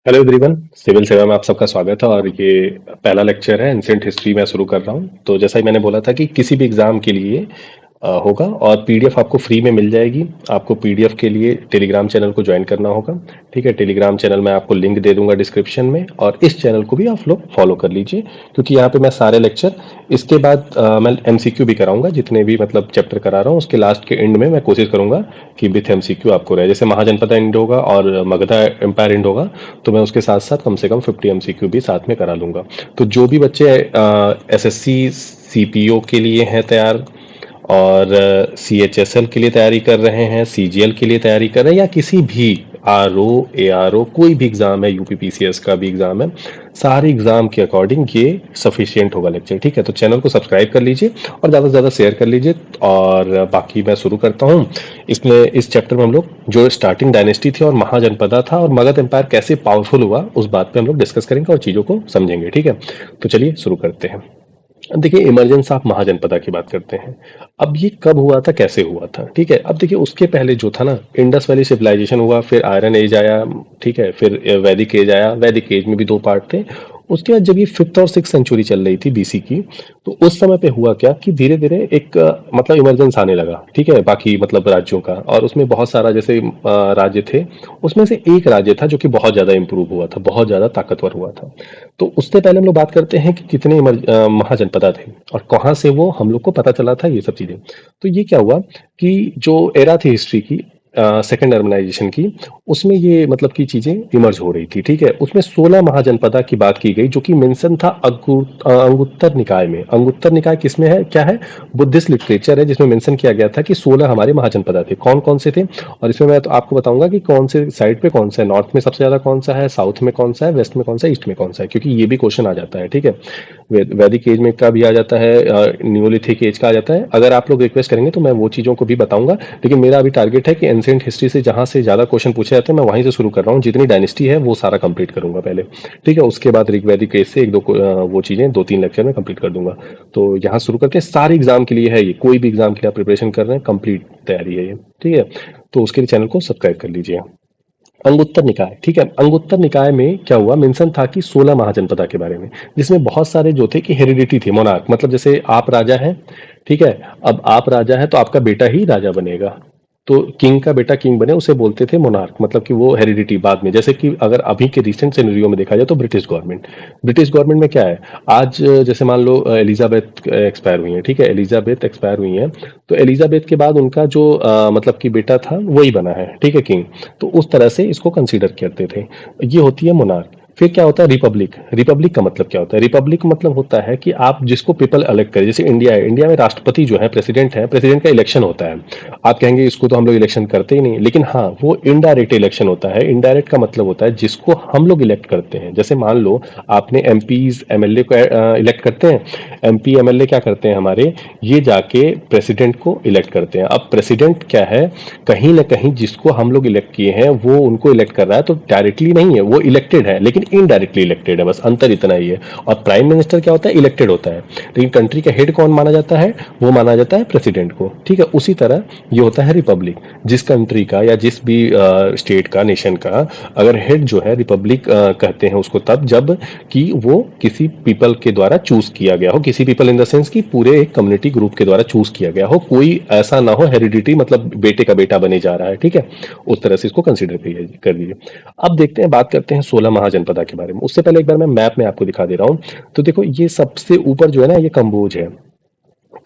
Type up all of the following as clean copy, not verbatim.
Hello everyone. Civil सेवा में आप सबका स्वागत है और ये पहला लेक्चर है एंशिएंट हिस्ट्री में शुरू कर रहा हूँ। तो जैसा ही मैंने बोला था कि किसी भी एग्जाम के लिए होगा और पीडीएफ आपको फ्री में मिल जाएगी। आपको पीडीएफ के लिए टेलीग्राम चैनल को ज्वाइन करना होगा। ठीक है, टेलीग्राम चैनल में आपको लिंक दे दूंगा डिस्क्रिप्शन में, और इस चैनल को भी आप लोग फॉलो कर लीजिए, क्योंकि यहाँ पे मैं सारे लेक्चर इसके बाद मैं एमसीक्यू भी कराऊंगा। जितने भी मतलब चैप्टर करा रहा हूँ उसके लास्ट के एंड में मैं कोशिश करूंगा कि विथ एमसीक्यू आपको रहे। जैसे महाजनपद एंड होगा और मगधा एम्पायर एंड होगा, तो मैं उसके साथ साथ कम से कम 50 एमसीक्यू भी साथ में करा लूंगा। तो जो भी बच्चे एसएससी सीपीओ के लिए हैं तैयार, और सीएचएसएल के लिए तैयारी कर रहे हैं, सीजीएल के लिए तैयारी कर रहे हैं, या किसी भी आरओ एआरओ कोई भी एग्जाम है, यूपीपीसीएस का भी एग्जाम है, सारे एग्जाम के अकॉर्डिंग ये सफिशिएंट होगा लेक्चर। ठीक है, तो चैनल को सब्सक्राइब कर लीजिए और ज़्यादा से ज़्यादा शेयर कर लीजिए। और बाकी मैं शुरू करता हूँ। इसमें इस चैप्टर में हम लोग जो स्टार्टिंग डायनेस्टी थी और महाजनपदा था और मगध एम्पायर कैसे पावरफुल हुआ, उस बात पे हम लोग डिस्कस करेंगे और चीज़ों को समझेंगे। ठीक है, तो चलिए शुरू करते हैं। अब देखिए, इमरजेंस ऑफ महाजनपदा की बात करते हैं। अब ये कब हुआ था, कैसे हुआ था? ठीक है, अब देखिए उसके पहले जो था ना, इंडस वैली सिविलाइजेशन हुआ, फिर आयरन एज आया। ठीक है, फिर वैदिक एज आया। वैदिक एज में भी दो पार्ट थे। उसके बाद जब ये 5th और 6th सेंचुरी चल रही थी बीसी की, तो उस समय पे हुआ क्या कि धीरे धीरे एक मतलब इमरजेंस आने लगा। ठीक है, बाकी मतलब राज्यों का, और उसमें बहुत सारा जैसे राज्य थे। उसमें से एक राज्य था जो कि बहुत ज्यादा इंप्रूव हुआ था, बहुत ज्यादा ताकतवर हुआ था। तो उससे पहले हम लोग बात करते हैं कि कितने महाजनपदा थे और कहाँ से वो हम लोग को पता चला था, ये सब चीजें। तो ये क्या हुआ कि जो एरा थी हिस्ट्री की, सेकेंड अर्बनाइजेशन की, उसमें ये मतलब की चीजें इमर्ज हो रही थी। ठीक है, उसमें 16 महाजनपदा की बात की गई, जो कि मेंशन था अंगुत्तर निकाय में। अंगुत्तर निकाय किसमें है, क्या है? बुद्धिस्ट लिटरेचर है, जिसमें मेंशन किया गया था कि 16 हमारे महाजनपदा थे। कौन कौन से थे? और इसमें मैं तो आपको बताऊंगा कि कौन से साइड पे कौन सा है, नॉर्थ में सबसे ज्यादा कौन सा है, साउथ में कौन सा है, वेस्ट में कौन सा है, ईस्ट में कौन सा है, क्योंकि ये भी क्वेश्चन आ जाता है। ठीक है, वैदिक एज में का भी आ जाता है, न्यूलिथिक एज का आ जाता है। अगर आप लोग रिक्वेस्ट करेंगे तो मैं वो चीज़ों को भी बताऊंगा, लेकिन मेरा अभी टारगेट है कि एंशिएंट हिस्ट्री से जहाँ से ज़्यादा क्वेश्चन पूछे जाते हैं मैं वहीं से शुरू कर रहा हूँ। जितनी डायनेस्टी है वो सारा कंप्लीट करूंगा पहले। ठीक है, उसके बाद ऋग्वैदिक एज से एक दो वो चीज़ें 2-3 लेक्चर में कंप्लीट कर दूंगा। तो यहाँ शुरू करते हैं। सारे एग्जाम के लिए है ये, कोई भी एग्जाम के लिए आप प्रिपरेशन कर रहे हैं, कंप्लीट तैयारी है ये। ठीक है, तो उसके लिए चैनल को सब्सक्राइब कर लीजिए। अंगुत्तर निकाय, ठीक है, अंगुत्तर निकाय में क्या हुआ, मेंशन था कि 16 महाजनपदा के बारे में, जिसमें बहुत सारे जो थे कि हेरिडिटी थे, मोनार्क, मतलब जैसे आप राजा हैं। ठीक है, अब आप राजा है तो आपका बेटा ही राजा बनेगा। तो किंग का बेटा किंग बने उसे बोलते थे मोनार्क, मतलब कि वो हेरिडिटी बाद में। जैसे कि अगर अभी के रिसेंट सिनेरियो में देखा जाए तो ब्रिटिश गवर्नमेंट में क्या है, आज जैसे मान लो एलिजाबेथ एक्सपायर हुई है। ठीक है, एलिजाबेथ एक्सपायर हुई है, तो एलिजाबेथ के बाद उनका जो मतलब कि बेटा था वही बना है। ठीक है, किंग। तो उस तरह से इसको कंसीडर करते थे। ये होती है मोनार्क। फिर क्या होता है, रिपब्लिक। रिपब्लिक का मतलब क्या होता है? रिपब्लिक मतलब होता है कि आप जिसको पीपल इलेक्ट करें। जैसे इंडिया है, इंडिया में राष्ट्रपति जो है, प्रेसिडेंट है, प्रेसिडेंट का इलेक्शन होता है। आप कहेंगे इसको तो हम लोग इलेक्शन करते ही नहीं, लेकिन हाँ, वो इनडायरेक्ट इलेक्शन होता है। इनडायरेक्ट का मतलब होता है जिसको हम लोग इलेक्ट करते हैं। जैसे मान लो आपने एमपीज एमएलए को इलेक्ट करते हैं। एमपी एमएलए क्या करते हैं हमारे, ये जाके प्रेसिडेंट को इलेक्ट करते हैं। अब प्रेसिडेंट क्या है, कहीं ना कहीं जिसको हम लोग इलेक्ट किए हैं वो उनको इलेक्ट कर रहा है, तो डायरेक्टली नहीं है, वो इलेक्टेड है लेकिन इनडायरेक्टली इलेक्टेड है, बस अंतर इतना ही है। और प्राइम मिनिस्टर क्या होता है, इलेक्टेड होता है। लेकिन कंट्री का हेड कौन माना जाता है, वो माना जाता है प्रेसिडेंट को। ठीक है, उसी तरह ये होता है रिपब्लिक। जिस कंट्री का या जिस भी स्टेट का, नेशन का, अगर हेड जो है, रिपब्लिक कहते हैं उसको तब जब कि वो किसी पीपल के द्वारा चूज किया गया हो। किसी पीपल इन द सेंस कि पूरे एक कम्युनिटी ग्रुप के द्वारा चूज किया गया हो, कोई ऐसा ना हो हेरिडिटी, मतलब बेटे का बेटा बने जा रहा है। ठीक है, उस तरह से इसको कंसीडर कर लीजिए। अब देखते हैं, बात करते हैं 16 महाजनपदा के बारे में। उससे पहले एक बार मैं मैप में आपको दिखा दे रहा हूँ। तो देखो, ये सबसे ऊपर जो है ना, ये कंबोज है,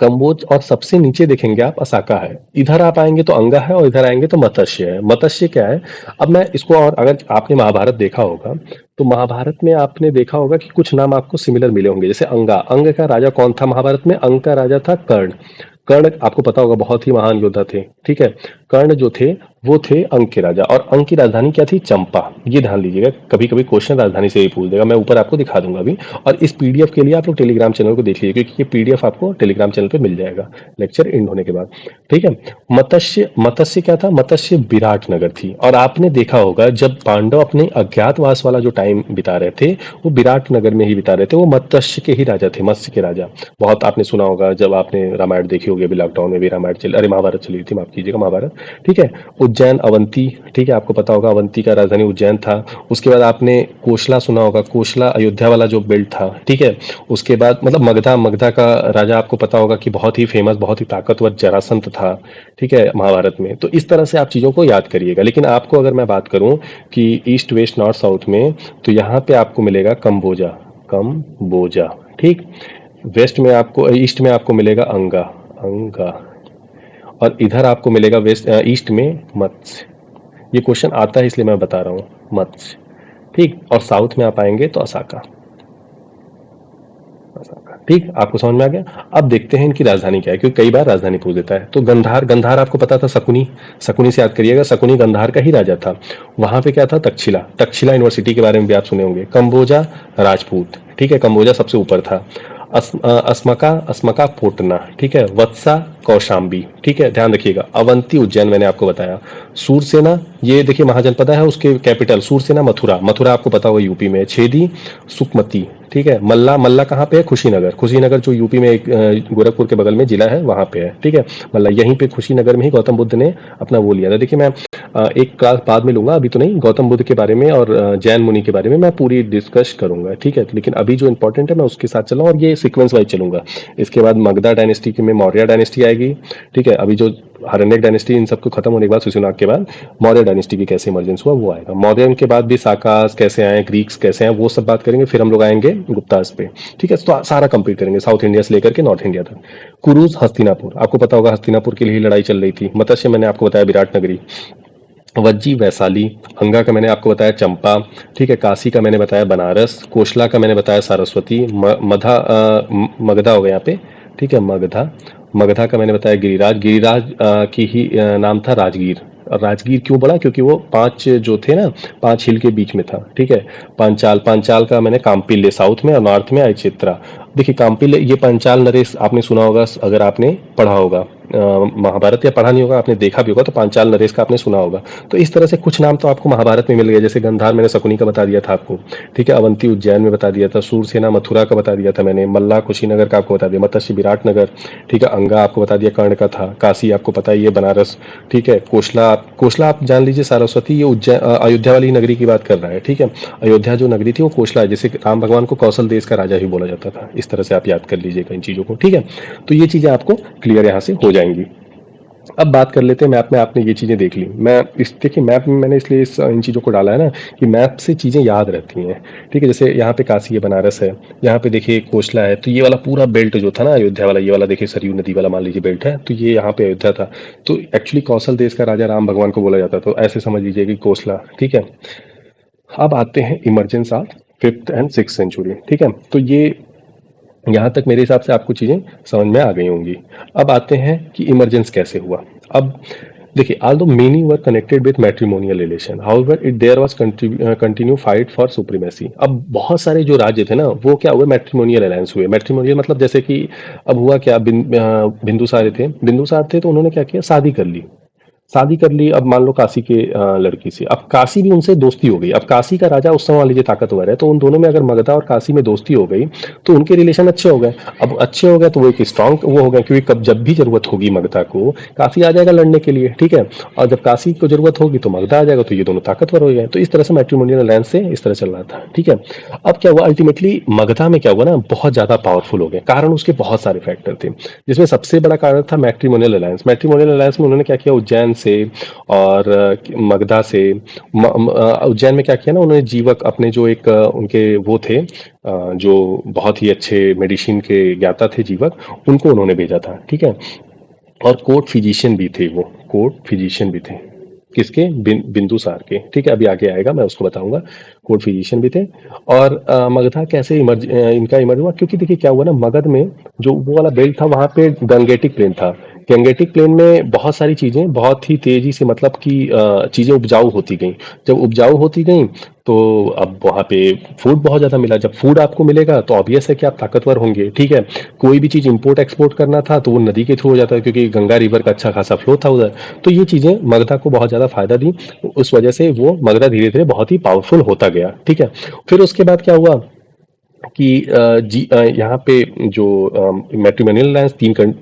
कंबोज, और सबसे नीचे देखेंगे आप असाका है। इधर आप आएंगे तो अंगा है, और इधर आएंगे तो मत्स्य है। मत्स्य क्या है, अब मैं इसको, और अगर आपने महाभारत देखा होगा तो महाभारत में आपने देखा होगा कि कुछ नाम आपको सिमिलर मिले होंगे। जैसे अंगा, अंग का राजा कौन था महाभारत में? अंग का राजा था कर्ण। कर्ण आपको पता होगा, बहुत ही महान योद्धा थे। ठीक है, कर्ण जो थे वो थे अंग के राजा, और अंग की राजधानी क्या थी? चंपा। ये ध्यान लीजिएगा, कभी कभी क्वेश्चन राजधानी से ही पूछ देगा। मैं ऊपर आपको दिखा दूंगा अभी। और इस पीडीएफ के लिए आप लोग टेलीग्राम चैनल को देख लीजिए, क्योंकि ये पीडीएफ आपको टेलीग्राम चैनल पे मिल जाएगा लेक्चर एंड होने के बाद। ठीक है, मत्स्य, मत्स्य क्या था? मत्स्य विराट नगर थी। और आपने देखा होगा जब पांडव अपने अज्ञातवास वाला जो टाइम बिता रहे थे, वो विराट नगर में ही बिता रहे थे। वो मत्स्य के ही राजा थे, मत्स्य के राजा। बहुत आपने सुना होगा, जब आपने रामायण देखी होगी, अभी लॉकडाउन में भी रामायण चल, अरे महाभारत चली थी, माफ कीजिएगा, महाभारत। ठीक है, उज्जैन, अवंती, ठीक है, आपको पता होगा अवंती का राजधानी उज्जैन था। उसके बाद आपने कोशला सुना होगा, कोशला अयोध्या वाला जो बेल्ट था, ठीक है। उसके बाद मतलब मगधा, मगधा का राजा आपको पता होगा कि बहुत ही फेमस, बहुत ही ताकतवर जरासंध था, ठीक है, महाभारत में। तो इस तरह से आप चीज़ों को याद करिएगा। लेकिन आपको अगर मैं बात करूं कि ईस्ट वेस्ट नॉर्थ साउथ में, तो यहाँ पे आपको मिलेगा कंबोजा, कंबोजा, ठीक। वेस्ट में आपको, ईस्ट में आपको मिलेगा अंगा, अंगा। और इधर आपको मिलेगा वेस्ट ईस्ट में मत्स्य। ये क्वेश्चन आता है इसलिए मैं बता रहा हूँ, मत्स्य, ठीक। और साउथ में आप आएंगे तो असाका, असाका, ठीक। आपको समझ में आ गया। अब देखते हैं इनकी राजधानी क्या है, क्योंकि कई बार राजधानी पूछ देता है। तो गंधार, गंधार आपको पता था शकुनी, शकुनी से याद करिएगा, शकुनी गंधार का ही राजा था। वहां पे क्या था, तक्षशिला, तक्षशिला यूनिवर्सिटी के बारे में भी आप सुने होंगे। कंबोजा राजपूत, ठीक है, कंबोजा सबसे ऊपर था। अस्मका, अस्मका पोटना, ठीक है। वत्सा कौशाम्बी, ठीक है, ध्यान रखिएगा। अवंती उज्जैन मैंने आपको बताया। सूरसेना, ये देखिए महाजनपद है, उसके कैपिटल सूरसेना मथुरा, मथुरा आपको पता होगा यूपी में है। छेदी सुकमती, ठीक है। मल्ला, मल्ला कहाँ पे है, कुशीनगर, कुशीनगर जो यूपी में एक गोरखपुर के बगल में जिला है वहां पे है, ठीक है। मल्ला, यहीं पे कुशीनगर में ही गौतम बुद्ध ने अपना वो लिया था। देखिए मैं एक क्लास बाद में लूंगा, अभी तो नहीं। गौतम बुद्ध के बारे में और जैन मुनि के बारे में मैं पूरी डिस्कस करूंगा, ठीक है। लेकिन अभी जो इंपॉर्टेंट है मैं उसके साथ चलूँ, और ये सीक्वेंस वाइज चलूंगा। इसके बाद मगधा डायनेस्टी में मौर्य डायनेस्टी आएगी, ठीक है। अभी जो हरण्यक डायनेस्टी, इन सबको खत्म होने के बाद, शिशुनाग के बाद मौर्य डायनेस्टी की कैसे इमरजेंस हुआ वो आएगा। मौर्य के बाद भी साकास कैसे आए, ग्रीक्स कैसे आए, वो सब बात करेंगे। फिर हम लोग आएंगे गुप्तास पे, ठीक है। तो सारा कंप्लीट करेंगे, साउथ इंडिया से लेकर के नॉर्थ इंडिया तक। कुरुज हस्तिनापुर, आपको पता होगा हस्तिनापुर के लिए ही लड़ाई चल रही थी। मत्स्य मैंने आपको बताया विराट नगरी। वज्जी वैशाली, अंगा का मैंने आपको बताया चंपा, ठीक है। काशी का मैंने बताया बनारस। कोशला का मैंने बताया सरस्वती। मधा मगधा हो गया यहाँ पे, ठीक है, मगधा। मगधा का मैंने बताया गिरिराज, गिरिराज की ही नाम था राजगीर। और राजगीर क्यों पड़ा, क्योंकि वो 5 जो थे ना, 5 हिल के बीच में था, ठीक है। पांचाल, पांचाल का मैंने काम्पिल्य साउथ में, और नॉर्थ में अचेत्रा। देखिए काम्पिल्य, ये पांचाल नरेश आपने सुना होगा, अगर आपने पढ़ा होगा महाभारत, या पढ़ा नहीं होगा आपने देखा भी होगा, तो पांचाल नरेश का आपने सुना होगा। तो इस तरह से कुछ नाम तो आपको महाभारत में मिल गए, जैसे गंधार मैंने शकुनी का बता दिया था आपको, ठीक है। अवंती उज्जैन में बता दिया था। सूरसेना मथुरा का बता दिया था मैंने। मल्ला कुशीनगर का आपको बता दिया। मत्स्य विराट नगर, ठीक है। अंगा आपको बता दिया कर्ण का था। काशी आपको पता ही है, बनारस, ठीक है। कोशला, कोशला आप जान लीजिए सरस्वती, ये उज्जैन अयोध्या वाली नगरी की बात कर रहा है, ठीक है। अयोध्या जो नगरी थी वो कोशला है, जैसे राम भगवान को कौशल देश का राजा ही बोला जाता था। इस तरह से आप याद कर लीजिएगा इन चीजों को, ठीक है। तो ये चीजें आपको क्लियर यहाँ से हो जाएंगी। अब बात कर लेते हैं मैप में। आपने ये चीज़ें देख ली, मैं इस देखिए मैप में मैंने इसलिए इन चीज़ों को डाला है ना, कि मैप से चीज़ें याद रहती हैं, ठीक है। जैसे यहाँ पे काशी है, बनारस है, यहाँ पे देखिए कोसला है। तो ये वाला पूरा बेल्ट जो था ना अयोध्या वाला, ये वाला देखिए सरयू नदी वाला मान लीजिए बेल्ट है, तो ये यहाँ पे अयोध्या था। तो एक्चुअली कौशल देश का राजा राम भगवान को बोला जाता, तो ऐसे समझ लीजिए कि कोसला, ठीक है। अब आते हैं emergence of 5th and 6th century, ठीक है। तो ये यहाँ तक मेरे हिसाब से आपको चीज़ें समझ में आ गई होंगी। अब आते हैं कि इमरजेंस कैसे हुआ। अब देखिए, although many were connected with matrimonial relation, however it there was continue fight for supremacy। अब बहुत सारे जो राज्य थे ना, वो क्या हुए, मैट्रिमोनियल अलायंस हुए। मैट्रिमोनियल मतलब जैसे कि अब हुआ क्या, बिंदुसार थे, बिंदुसार थे, तो उन्होंने क्या किया, शादी कर ली, शादी कर ली। अब मान लो काशी के लड़की से, अब काशी भी उनसे दोस्ती हो गई। अब काशी का राजा उस समय मान लीजिए ताकतवर है, तो उन दोनों में अगर मगधा और काशी में दोस्ती हो गई, तो उनके रिलेशन अच्छे हो गए। अब अच्छे हो गए तो वो एक स्ट्रांग वो हो गए, क्योंकि कब जब भी जरूरत होगी मगधा को, काशी आ जाएगा लड़ने के लिए, ठीक है। और जब काशी को जरूरत होगी तो मगधा आ जाएगा, तो ये दोनों ताकतवर हो गए। तो इस तरह से मैट्रिमोनियल अलायंस से इस तरह चल रहा था, ठीक है। अब क्या हुआ, अल्टीमेटली मगधा में क्या हुआ ना, बहुत ज्यादा पावरफुल हो गए। कारण उसके बहुत सारे फैक्टर थे, जिसमें सबसे बड़ा कारण था मैट्रिमोनियल अलायंस। मैट्रिमोनियल अलायंस में उन्होंने क्या किया, उज्जैन से और मगधा से, उज्जैन में क्या किया ना उन्होंने, जीवक अपने जो एक उनके वो थे, जो बहुत ही अच्छे मेडिसिन के ज्ञाता थे जीवक, उनको उन्होंने भेजा था, ठीक है। और कोर्ट फिजिशियन भी थे, वो कोर्ट फिजिशियन भी थे, किसके, बिंदुसार के, ठीक है। अभी आगे आएगा, मैं उसको बताऊंगा। कोर्ट फिजिशियन भी थे। और मगधा कैसे इनका इमर्ज हुआ, क्योंकि देखिए क्या हुआ ना, मगध में जो वो वाला बेल्ट था, वहां पे गंगेटिक प्लेन था। गंगेटिक प्लेन में बहुत सारी चीजें बहुत ही तेजी से, मतलब कि चीजें उपजाऊ होती गई। जब उपजाऊ होती गई, तो अब वहां पे फूड बहुत ज्यादा मिला। जब फूड आपको मिलेगा तो ऑब्वियस है कि आप ताकतवर होंगे, ठीक है। कोई भी चीज इंपोर्ट एक्सपोर्ट करना था तो वो नदी के थ्रू हो जाता है, क्योंकि गंगा रिवर का अच्छा खासा फ्लो था उधर। तो ये चीजें मगधा को बहुत ज्यादा फायदा दी। उस वजह से वो मगधा धीरे धीरे बहुत ही पावरफुल होता गया, ठीक है। फिर उसके बाद क्या हुआ कि यहाँ पे जो मैट्रिमोनियल अलायंस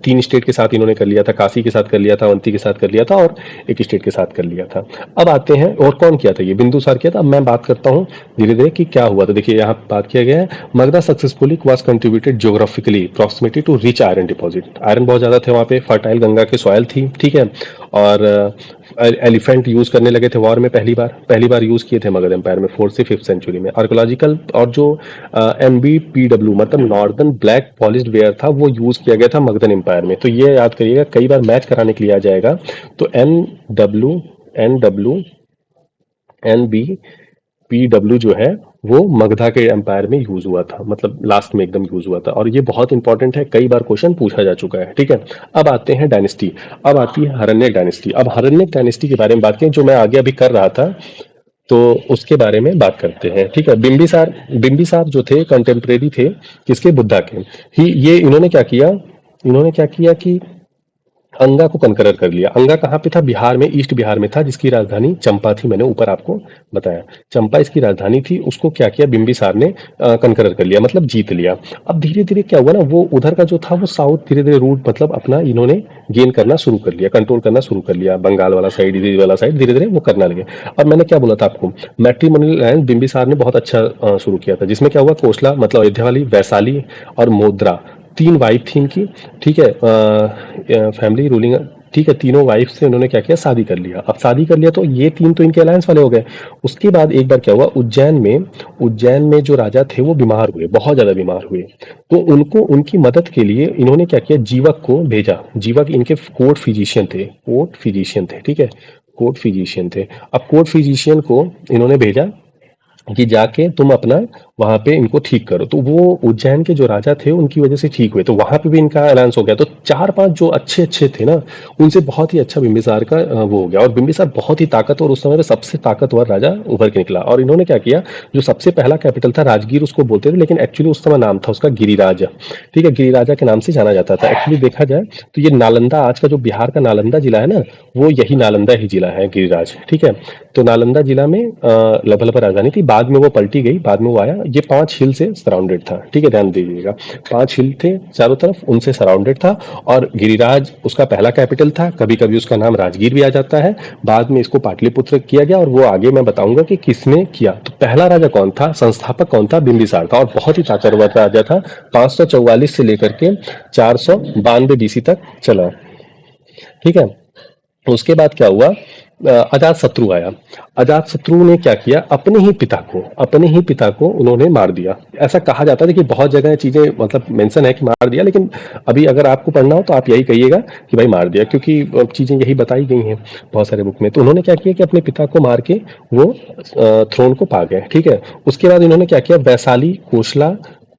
तीन स्टेट के साथ इन्होंने कर लिया था, काशी के साथ कर लिया था, अवंती के साथ कर लिया था और एक स्टेट के साथ कर लिया था। अब आते हैं और कौन किया था, ये बिंदुसार किया था। अब मैं बात करता हूँ धीरे धीरे कि क्या हुआ। तो देखिए यहाँ बात किया गया है, Magadha successfully was contributed geographically proximity to rich iron deposit. Iron बहुत ज्यादा थे वहाँ पे, फर्टाइल गंगा के सॉयल थी, ठीक है। और एलिफेंट यूज करने लगे थे वॉर में, पहली बार यूज किए थे मगध एम्पायर में 4th से 5th सेंचुरी में। आर्कोलॉजिकल और जो NBPW मतलब नॉर्दर्न ब्लैक पॉलिश्ड वेयर था वो यूज किया गया था मगधन एम्पायर में। तो ये याद करिएगा, कई बार मैच कराने के लिए आ जाएगा। तो NBPW जो है वो मगधा के एम्पायर में यूज हुआ था, मतलब लास्ट में एकदम यूज हुआ था। और ये बहुत इंपॉर्टेंट है, कई बार क्वेश्चन पूछा जा चुका है, ठीक है। अब आते हैं डायनेस्टी, अब आती है हरण्यक डायनेस्टी। अब हरण्यक डायनेस्टी के बारे में बात करें, जो मैं आगे अभी कर रहा था, तो उसके बारे में बात करते हैं, ठीक है। बिंबिसार जो थे कंटेम्प्रेरी थे किसके, बुद्धा के ही। ये इन्होंने क्या किया कि अंगा को कनकरर कर लिया। अंगा कहाँ पे था, बिहार में, ईस्ट बिहार में था, जिसकी राजधानी चंपा थी, मैंने ऊपर आपको बताया। चंपा इसकी राजधानी थी, उसको क्या किया बिंबिसार ने कनकरर कर लिया, मतलब जीत लिया। अब धीरे धीरे क्या हुआ ना, वो उधर का जो था वो साउथ धीरे धीरे रूट मतलब अपना इन्होंने गेन करना शुरू कर लिया, कंट्रोल करना शुरू कर लिया। बंगाल वाला साइड, इधर वाला साइड धीरे धीरे वो करना लगे। और मैंने क्या बोला था आपको, मैट्रिमोनियल अलायंस बिंबिसार ने बहुत अच्छा शुरू किया था, जिसमें क्या हुआ, कोसला मतलब अयोध्या वाली, वैशाली और मोद्रा, तीन वाइफ थी इनकी, ठीक है। फैमिली रूलिंग, ठीक है। तीनों वाइफ से उन्होंने क्या किया, शादी कर लिया। अब शादी कर लिया तो ये तीन तो इनके अलायंस वाले हो गए। उसके बाद एक बार क्या हुआ, उज्जैन में जो राजा थे वो बीमार हुए, बहुत ज्यादा बीमार हुए। तो उनको उनकी मदद के लिए इन्होंने क्या किया, जीवक को भेजा। जीवक इनके कोर्ट फिजिशियन थे, ठीक है। कोर्ट फिजिशियन थे। अब कोर्ट फिजिशियन को इन्होंने भेजा कि जाके तुम अपना वहां पे इनको ठीक करो। तो वो उज्जैन के जो राजा थे उनकी वजह से ठीक हुए, तो वहां पे भी इनका अलायंस हो गया। तो चार पांच जो अच्छे अच्छे थे ना, उनसे बहुत ही अच्छा बिंबिसार का वो हो गया। और बिंबिसार बहुत ही ताकतवर, उस समय पे सबसे ताकतवर राजा उभर के निकला। और इन्होंने क्या किया, जो सबसे पहला कैपिटल था राजगीर उसको बोलते थे, लेकिन एक्चुअली उस समय नाम था उसका गिरिराज, ठीक है। गिरिराजा के नाम से जाना जाता था। एक्चुअली देखा जाए तो ये नालंदा, आज का जो बिहार का नालंदा जिला है ना, वो यही नालंदा ही जिला है, गिरिराज, ठीक है। तो नालंदा जिला में लगभग राजधानी थी, बाद में वो पलटी गई, बाद में वो आया। ये 5 हिल से सराउंडेड था, ठीक है, ध्यान दीजिएगा। 5 हिल थे चारों तरफ, उनसे सराउंडेड था। और गिरिराज उसका पहला कैपिटल था। कभी कभी उसका नाम राजगीर भी आ जाता है। बाद में इसको पाटलिपुत्र किया गया, और वो आगे मैं बताऊंगा कि किसने किया। तो पहला राजा कौन था, संस्थापक कौन था, बिंबिसार था। और बहुत ही ताकतवर राजा था, 544 से लेकर के 492 BC तक चला, ठीक है। उसके बाद क्या हुआ, अजात शत्रु आया। अजात शत्रु ने क्या किया, अपने ही पिता को उन्होंने मार दिया। ऐसा कहा जाता है कि बहुत जगह चीजें मतलब मेंशन है कि मार दिया, लेकिन अभी अगर आपको पढ़ना हो तो आप यही कहिएगा कि भाई मार दिया, क्योंकि चीजें यही बताई गई हैं बहुत सारे बुक में। तो उन्होंने क्या किया कि अपने पिता को मार के वो थ्रोन को पा गए, ठीक है। उसके बाद इन्होंने क्या किया, वैशाली कोसला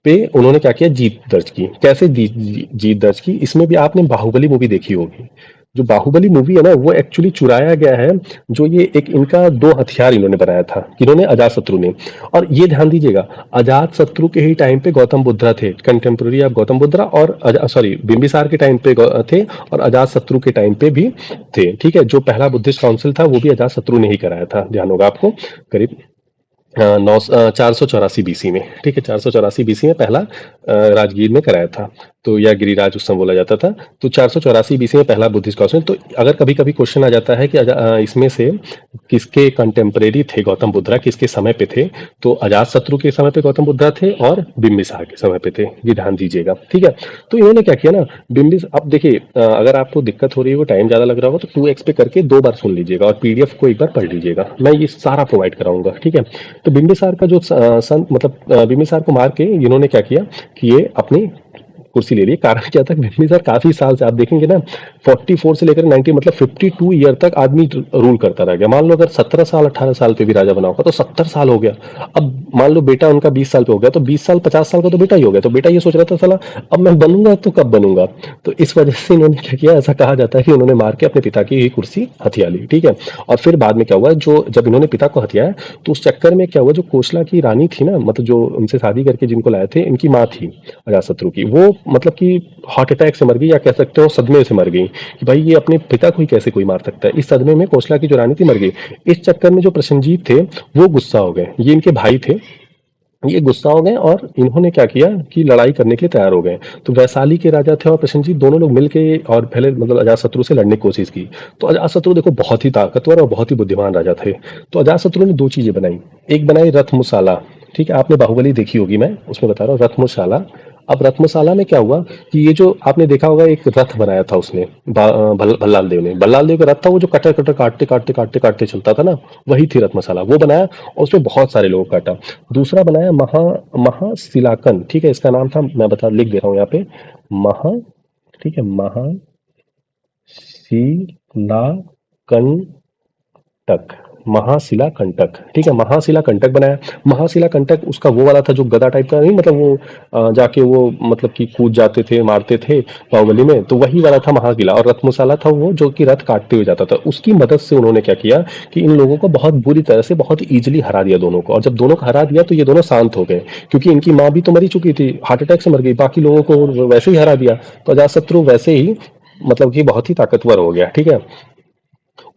पे उन्होंने क्या किया, जीत दर्ज की। कैसे जीत दर्ज की, इसमें भी आपने बाहुबली मूवी देखी होगी। जो बाहुबली मूवी है ना, वो एक्चुअली चुराया गया है। जो ये एक इनका 2 हथियार इन्होंने बनाया था, किन्होंने, अजात शत्रु ने। और ये ध्यान दीजिएगा, अजात शत्रु के ही टाइम पे गौतम बुद्धा थे, कंटेम्प्रेरी ऑफ गौतम बुद्धा, और सॉरी बिंबिसार के टाइम पे थे, और अजात शत्रु के टाइम पे भी थे, ठीक है। जो पहला बुद्धिस्ट काउंसिल था वो भी अजात शत्रु ने ही कराया था, ध्यान होगा आपको। करीब 484 BC में, ठीक है, 484 BC में पहला राजगीर में कराया था। तो या गिरिराज उस समय बोला जाता था। तो 484 BC में पहला बुद्धिस्ट काउंसिल। तो अगर कभी कभी क्वेश्चन आ जाता है कि इसमें से किसके कंटेम्परेरी थे गौतम बुद्धा, किसके समय पे थे, तो अजात शत्रु के समय पे गौतम बुद्धा थे और बिंबिसार के समय पे थे, ये ध्यान दीजिएगा, ठीक है। तो इन्होंने क्या किया ना, अब देखिए, अगर आपको दिक्कत हो रही है, टाइम ज्यादा लग रहा होगा, तो 2x पे करके 2 बार सुन लीजिएगा, और PDF को एक बार पढ़ लीजिएगा। मैं ये सारा प्रोवाइड कराऊंगा, ठीक है। तो बिंबिसार का जो संत मतलब बिंबिसार को मार के इन्होंने क्या किया कि ये अपनी कुर्सी ले ली। कारण क्या था, बिंबिसार काफी साल से, आप देखेंगे ना, 44 से लेकर 90 मतलब 52 ईयर तक आदमी रूल करता रह गया। मान लो अगर 17 साल 18 साल पे भी राजा बना होगा तो 70 साल हो गया। अब मान लो बेटा उनका 20 साल पे हो गया, तो 20 साल 50 साल का तो बेटा ही हो गया। तो बेटा ये सोच रहा था, साला अब मैं बनूंगा तो कब बनूंगा। तो इस वजह से इन्होंने क्या किया, ऐसा कहा जाता है कि उन्होंने मार के अपने पिता की ही कुर्सी हथिया ली, ठीक है। और फिर बाद में क्या हुआ, जो जब इन्होंने पिता को हथियाया, तो उस चक्कर में क्या हुआ, जो कोसला की रानी थी ना, मतलब जो उनसे शादी करके जिनको लाए थे, इनकी माँ थी अजातशत्रु की, वो मतलब कि हार्ट अटैक से मर गई, या कह सकते हो सदमे से मर गई कि भाई ये अपने पिता को ही कैसे कोई मार सकता है। इस सदमे में कोसला की जो रानी थी मर गई। इस चक्कर में जो प्रसेनजीत थे वो गुस्सा हो गए, ये इनके भाई थे, ये गुस्सा हो गए और इन्होंने क्या किया कि लड़ाई करने के लिए तैयार हो गए। तो वैशाली के राजा थे और प्रसेनजीत दोनों लोग मिलके और पहले मतलब अजातशत्रु से लड़ने की कोशिश की। तो अजातशत्रु देखो बहुत ही ताकतवर और बहुत ही बुद्धिमान राजा थे। तो अजातशत्रु ने 2 चीज़ें बनाई। एक बनाई रथमुशाला, ठीक है? आपने बाहुबली देखी होगी, मैं उसमें बता रहा हूँ रथमुशाला। अब रथमसाला में क्या हुआ कि ये जो आपने देखा होगा एक रथ बनाया था उसने भल्लाल देव ने। भल्लाल देव का रथ था वो जो कटर कटर काटते काटते काटते काटते चलता था ना, वही थी रथ मसाला, वो बनाया और उसमें बहुत सारे लोगों को काटा। दूसरा बनाया महाशिलाकन, ठीक है? इसका नाम था, मैं बता लिख दे रहा हूँ यहाँ पे, महा, ठीक है, महाशिलाकन कंटक, महाशिला कंटक, ठीक है? महाशिला कंटक बनाया। महाशिला कंटक उसका वो वाला था जो गदा टाइप का नहीं, मतलब वो जाके वो मतलब कि कूद जाते थे, मारते थे बाहुबली में, तो वही वाला था महाशिला। और रथमुसाला था वो जो कि रथ काटते हुए जाता था। उसकी मदद से उन्होंने क्या किया कि इन लोगों को बहुत बुरी तरह से बहुत इजीली हरा दिया दोनों को। और जब दोनों को हरा दिया तो ये दोनों शांत हो गए, क्योंकि इनकी माँ भी तो मरी चुकी थी, हार्ट अटैक से मर गई, बाकी लोगों को वैसे ही हरा दिया। तो अजातशत्रु वैसे ही मतलब कि बहुत ही ताकतवर हो गया, ठीक है?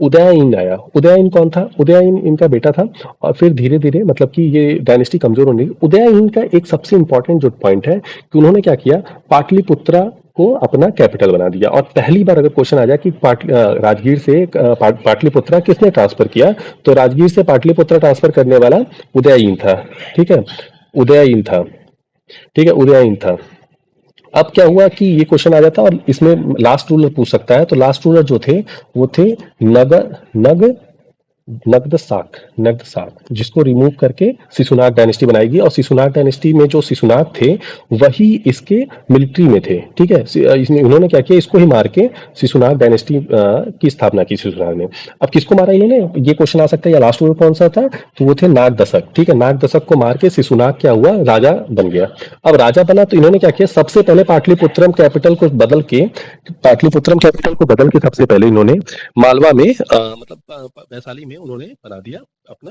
उदयन आया। उदयन कौन था? उदयन इनका बेटा था। और फिर धीरे धीरे मतलब कि ये डायनेस्टी कमजोर होने लगी। उदयन का एक सबसे इंपॉर्टेंट जो पॉइंट है कि उन्होंने क्या किया, पाटलिपुत्रा को अपना कैपिटल बना दिया। और पहली बार अगर क्वेश्चन आ जाए कि राजगीर से पाटलिपुत्रा किसने ट्रांसफर किया, तो राजगीर से पाटलिपुत्रा ट्रांसफर करने वाला उदयन था, ठीक है? उदयन था, ठीक है, उदयन था। अब क्या हुआ कि ये क्वेश्चन आ जाता और इसमें लास्ट रूलर पूछ सकता है। तो लास्ट रूलर जो थे वो थे नग नग नग्दसाक, जिसको रिमूव करके शिशुनाग डायनेस्टी बनाएगी। और शिशुनाग डायनेस्टी में जो शिशुनाग थे वही इसके मिलिट्री में थे, ठीक है? इसने इन्होंने क्या किया, इसको ही मार के शिशुनाग डायनेस्टी की स्थापना की शिशुनाग ने। अब किसको मारा इन्होंने, ये क्वेश्चन आ सकता है। या लास्ट रूलर कौन सा था, तो वो थे नागदशक, ठीक है? नागदशक को मार के शिशुनाग क्या हुआ, राजा बन गया। अब राजा बना तो इन्होंने क्या किया, सबसे पहले पाटलिपुत्रम कैपिटल को बदल के, सबसे पहले इन्होंने मालवा में मतलब वैशाली में उन्होंने बना दिया अपना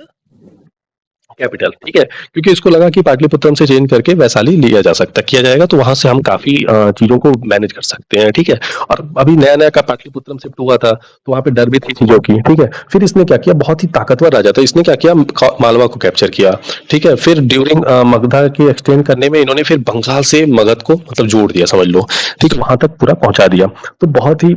कैपिटल, ठीक है? क्योंकि इसको लगा कि पाटलिपुत्रम से चेंज करके वैशाली लिया जा सकता किया जाएगा, तो वहां से हम काफी चीजों को मैनेज कर सकते हैं, ठीक है? और अभी नया नया का पाटलिपुत्रम शिफ्ट हुआ था तो वहां पे डर भी थी चीजों की, ठीक है? फिर इसने क्या किया, बहुत ही ताकतवर राजा था, इसने क्या किया, मालवा को कैप्चर किया, ठीक है? फिर ड्यूरिंग मगधा के एक्सटेंड करने में इन्होंने फिर बंगाल से मगध को मतलब जोड़ दिया, समझ लो, ठीक है? वहां तक पूरा पहुंचा दिया। तो बहुत ही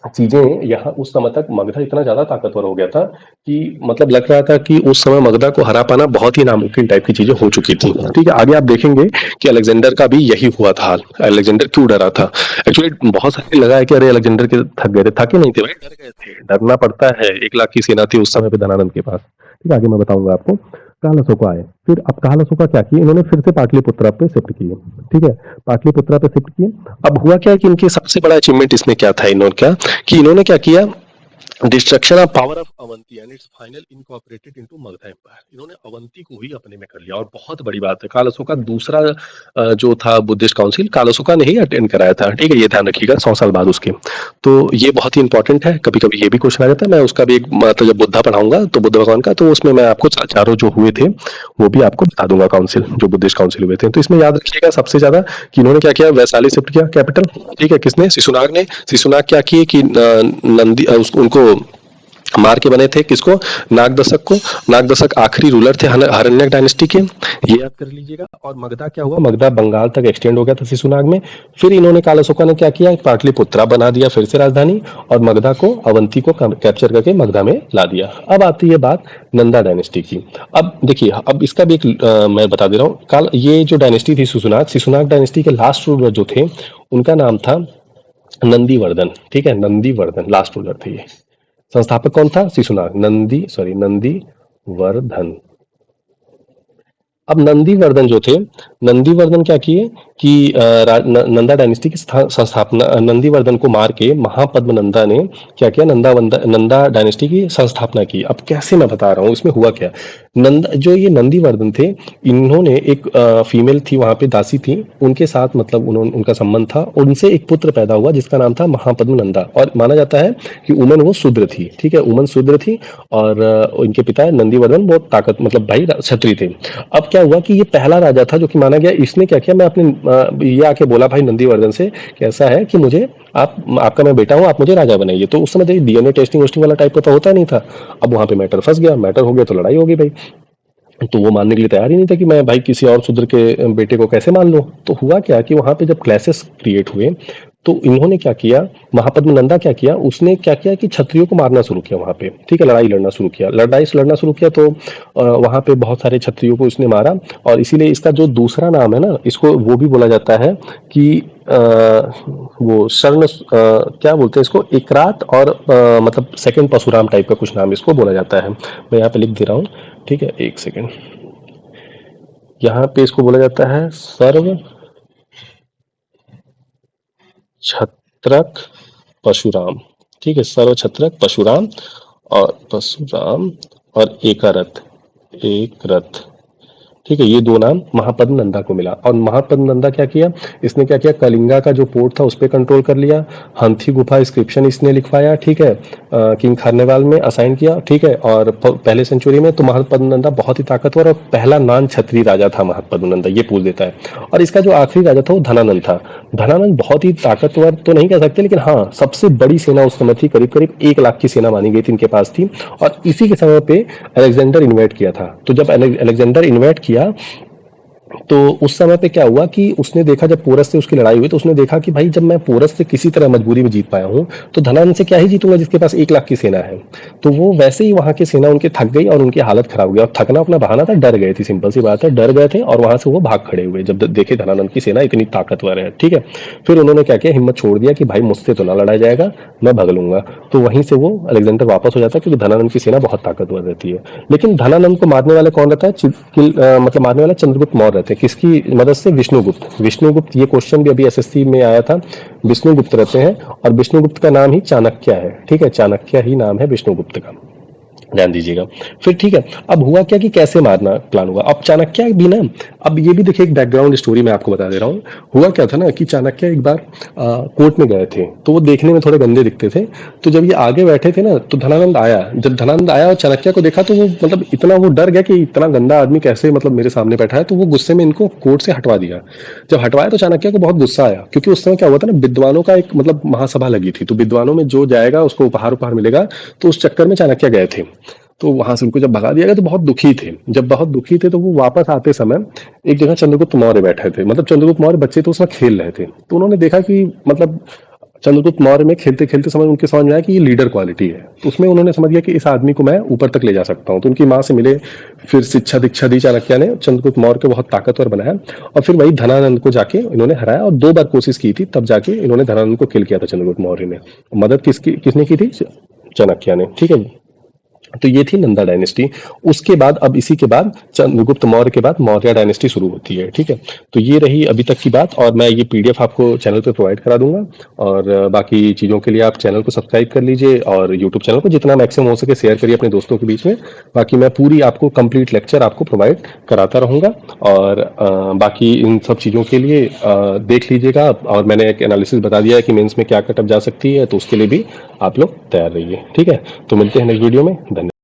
चीजें यहाँ उस समय तक मगधा इतना ज्यादा ताकतवर हो गया था कि मतलब लग रहा था कि उस समय मगधा को हरा पाना बहुत ही नामुमकिन टाइप की चीजें हो चुकी थी, ठीक है? आगे आप देखेंगे कि अलेक्जेंडर का भी यही हुआ था हाल। अलेक्जेंडर क्यों डरा था, एक्चुअली बहुत सारे लगा है कि अरे अलेक्जेंडर के थक गए थे, थके नहीं थे भाई, डर गए थे। डरना पड़ता है, 1 लाख की सेना थी उस समय पे धनानंद के पास, ठीक है? आगे मैं बताऊंगा आपको। काल अशोका आए, फिर अब काल अशोका क्या किए, इन्होंने फिर से पाटलिपुत्रा पे शिफ्ट किए, ठीक है? पाटलिपुत्रा पे शिफ्ट किए। अब हुआ क्या कि इनके सबसे बड़ा अचीवमेंट इसमें क्या था, इन्होंने क्या कि इन्होंने क्या किया, destruction of power of Avanti and its final incorporated into Magadha empire. इन्होंने अवंती को ही अपने में कर लिया। और बहुत बड़ी बात है, काल अशोका दूसरा जो था बुद्धिस्ट काउंसिल काल अशोका ने ही अटेंड कराया था, ठीक है? ये ध्यान रखिएगा, 100 साल बाद उसके। तो ये बहुत ही इंपॉर्टेंट है, कभी कभी ये भी क्वेश्चन आ जाता है। मैं उसका भी एक मतलब जब बुद्धा पढ़ाऊंगा तो बुद्ध भगवान का, तो उसमें मैं आपको चारों जो हुए थे वो भी आपको बता दूंगा, काउंसिल जो बुद्धिस्ट काउंसिल हुए थे। तो इसमें याद रखिएगा सबसे ज्यादा कि इन्होंने क्या किया, वैशाली शिफ्ट किया कैपिटल, ठीक है? किसने, शिशुनाग ने। शिशुनाग क्या किए कि नंदी उनको मार के बने थे, किसको, नागदशक को। नागदशक आखिरी रूलर थे हरण्यक डायनेस्टी के, ये याद कर लीजिएगा। और मगधा क्या हुआ, मगधा बंगाल तक एक्सटेंड हो गया था शिशुनाग में। फिर इन्होंने काल अशोका ने क्या किया, पाटलिपुत्रा बना दिया फिर से राजधानी, और मगधा को अवंती को कैप्चर करके मगधा में ला दिया। अब आती है बात नंदा डायनेस्टी की। अब देखिए, अब इसका भी एक मैं बता दे रहा हूँ। काल ये जो डायनेस्टी थी शिशुनाग डायनेस्टी के लास्ट रूलर जो थे उनका नाम था नंदीवर्धन, ठीक है? नंदीवर्धन लास्ट रूलर थे ये। संस्थापक कौन था, शिशुनाग, नंदीवर्धन। अब नंदीवर्धन जो थे, नंदीवर्धन क्या किए कि नंदा डायनेस्टी की संस्थापना, नंदीवर्धन को मार के महापद्म नंदा ने क्या किया, नंदा डायनेस्टी की संस्थापना की। अब कैसे, मैं बता रहा हूँ इसमें हुआ क्या। जो ये नंदीवर्धन थे, इन्होंने एक फीमेल थी वहां पे, दासी थी, उनके साथ मतलब उनका संबंध था। उनसे एक पुत्र पैदा हुआ जिसका नाम था महापद्म नंदा। और माना जाता है कि उमन वो शूद्र थी, ठीक है? उमन शूद्र थी। और इनके पिता नंदीवर्धन बहुत ताकत मतलब भाई क्षत्रिय थे। अब क्या हुआ कि ये पहला राजा था जो कि माना गया, इसने क्या किया, मैं अपने ये आके बोला भाई नंदीवर्धन से कि ऐसा है कि मुझे आपका मैं बेटा हूँ, आप मुझे राजा बनाइए। तो उस समय डीएनए टेस्टिंग वेस्टिंग वाला टाइप का तो होता नहीं था। अब वहां पे मैटर फंस गया, मैटर हो गया तो लड़ाई हो गई भाई। तो वो मानने के लिए तैयार ही नहीं था कि मैं भाई किसी और शूद्र के बेटे को कैसे मान लूँ। तो हुआ क्या कि वहाँ पे जब क्लैशेस क्रिएट हुए, तो इन्होंने क्या किया, महापद्म नंदा क्या किया, उसने क्या किया कि क्षत्रियों को मारना शुरू किया वहाँ पे, ठीक है, लड़ाई लड़ना शुरू किया, लड़ना शुरू किया। तो वहाँ पे बहुत सारे क्षत्रियों को उसने मारा, और इसीलिए इसका जो दूसरा नाम है ना, इसको वो भी बोला जाता है कि वो शर्ण, क्या बोलते हैं इसको, एकरात, और मतलब सेकंड परशुराम टाइप का कुछ नाम इसको बोला जाता है। मैं यहाँ पे लिख दे रहा हूँ, ठीक है, एक सेकेंड। यहाँ पे इसको बोला जाता है सर्व छत्रक परशुराम, ठीक है, सर्व छत्रक परशुराम, और परशुराम और एकारत, एक रथ, ठीक है, ये दो नाम महापद्म नंदा को मिला। और महापद्म नंदा क्या किया, इसने क्या किया, कलिंगा का जो पोर्ट था उस पर कंट्रोल कर लिया, हंथी गुफा इंस्क्रिप्शन इसने लिखवाया, ठीक है, किंग खारनेवाल में असाइन किया, ठीक है। और पहले सेंचुरी में तो महापद्म नंदा बहुत ही ताकतवर और पहला नॉन क्षत्रिय राजा था महापद्म नंदा, ये पूछ देता है। और इसका जो आखिरी राजा था वो धनानंद था। धनानंद बहुत ही ताकतवर तो नहीं कह सकते, लेकिन हाँ सबसे बड़ी सेना उस समय थी, करीब करीब 1 लाख की सेना मानी गई थी इनके पास थी। और इसी के समय पे अलेक्जेंडर इन्वाइट किया था। तो जब अलेक्जेंडर इन्वाइट किया, तो उस समय पे क्या हुआ कि उसने देखा, जब पोरस से उसकी लड़ाई हुई तो उसने देखा कि भाई जब मैं पोरस से किसी तरह मजबूरी में जीत पाया हूँ, तो धनानंद से क्या ही जीतूंगा जिसके पास 1 लाख की सेना है। तो वो वैसे ही वहां की सेना उनकी थक गई और उनकी हालत खराब हो गई, और थकना अपना बहाना था, डर गए थे, सिंपल सी बात है, डर गए थे, और वहां से वो भाग खड़े हुए जब देखे धनानंद की सेना इतनी ताकतवर है, ठीक है। फिर उन्होंने क्या किया, हिम्मत छोड़ दिया कि भाई मुझसे तो ना लड़ा जाएगा, मैं भाग लूंगा। तो वहीं से वो अलेक्जेंडर वापस हो जाता है, क्योंकि धनानंद की सेना बहुत ताकतवर रहती है। लेकिन धनानंद को मारने वाले कौन रहता है, मतलब मारने वाला चंद्रगुप्त मौर्य रहते हैं, किसकी मदद से, विष्णुगुप्त। विष्णुगुप्त, ये क्वेश्चन भी अभी एसएससी में आया था, विष्णुगुप्त रहते हैं। और विष्णुगुप्त का नाम ही चाणक्य है, ठीक है, चाणक्य ही नाम है विष्णुगुप्त का, ध्यान दीजिएगा। फिर ठीक है, अब हुआ क्या कि कैसे मारना प्लान हुआ, अब चाणक्य भी ना, अब ये भी देखिए एक बैकग्राउंड स्टोरी मैं आपको बता दे रहा हूँ। हुआ क्या था ना कि चाणक्य एक बार कोर्ट में गए थे, तो वो देखने में थोड़े गंदे दिखते थे। तो जब ये आगे बैठे थे ना, तो धनानंद आया, जब धनानंद आया और चाणक्य को देखा, तो वो मतलब इतना वो डर गया कि इतना गंदा आदमी कैसे मतलब मेरे सामने बैठा है। तो वो गुस्से में इनको कोर्ट से हटवा दिया। जब हटवाया तो चाणक्य को बहुत गुस्सा आया, क्योंकि उस समय क्या हुआ था ना, विद्वानों का एक मतलब महासभा लगी थी, तो विद्वानों में जो जाएगा उसको उपहार उपहार मिलेगा। तो उस चक्कर में चाणक्य गए थे। तो वहां से उनको जब भगा दिया गया तो बहुत दुखी थे। जब बहुत दुखी थे तो वो वापस आते समय एक जगह चंद्रगुप्त मौर्य बैठे थे, मतलब चंद्रगुप्त मौर्य बच्चे तो उसमें खेल रहे थे। तो उन्होंने देखा कि मतलब चंद्रगुप्त मौर्य में खेलते खेलते समझ उनके समझ में आया कि ये लीडर क्वालिटी है। तो उसमें उन्होंने समझ गया कि इस आदमी को मैं ऊपर तक ले जा सकता हूँ। तो उनकी माँ से मिले, फिर शिक्षा दीक्षा दी चाणक्य ने, चंद्रगुप्त मौर्य को बहुत ताकतवर बनाया। और फिर वही धनानंद को जाके इन्होंने हराया, और 2 बार कोशिश की थी, तब जाके इन्होंने धनानंद को किल किया था चंद्रगुप्त मौर्य ने। मदद किसने की थी, चाणक्य ने, ठीक है। तो ये थी नंदा डायनेस्टी। उसके बाद अब इसी के बाद चंद्रगुप्त मौर्य के बाद मौर्य डायनेस्टी शुरू होती है, ठीक है। तो ये रही अभी तक की बात, और मैं ये पीडीएफ आपको चैनल पे प्रोवाइड करा दूंगा। और बाकी चीज़ों के लिए आप चैनल को सब्सक्राइब कर लीजिए, और यूट्यूब चैनल को जितना मैक्सिमम हो सके शेयर करिए अपने दोस्तों के बीच में। बाकी मैं पूरी आपको कंप्लीट लेक्चर आपको प्रोवाइड कराता रहूँगा। और बाकी इन सब चीज़ों के लिए देख लीजिएगा आप। और मैंने एक एनालिसिस बता दिया है कि मेंस में क्या कटअप जा सकती है, तो उसके लिए भी आप लोग तैयार रहिए, ठीक है। तो मिलते हैं नेक्स्ट वीडियो में, धन्यवाद।